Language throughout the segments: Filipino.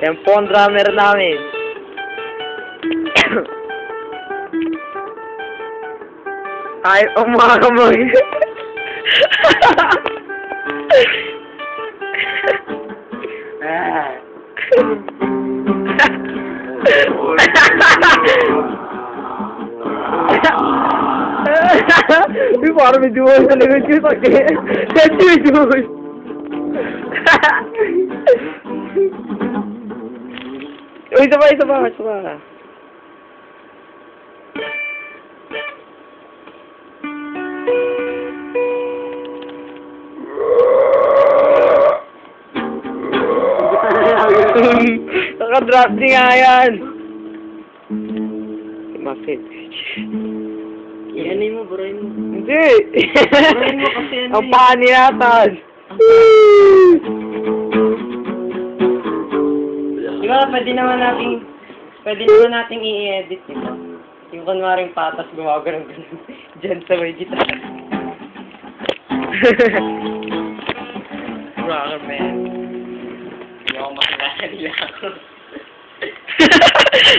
Yan po ang drummer namin. Ay, umakamag. Uy, parang may duwan sa likod ko. Kasi may duwan. Uy, isa pa. Naka-drop din nga yan. Bakit? Ianay mo, burahin mo. Hindi. Burahin mo kasi ano Ang paninatan. Diba, pwede naman nating i-edit, diba? Yung kunwaring patas gumagano'n dyan sa may gitar. Rocker man. Hindi ako makilala nila ako.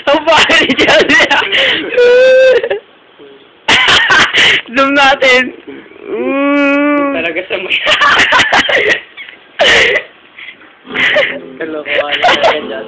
Ang pangit dyan niya. Zoom natin. Talaga sa may... Hello, kaya dyan.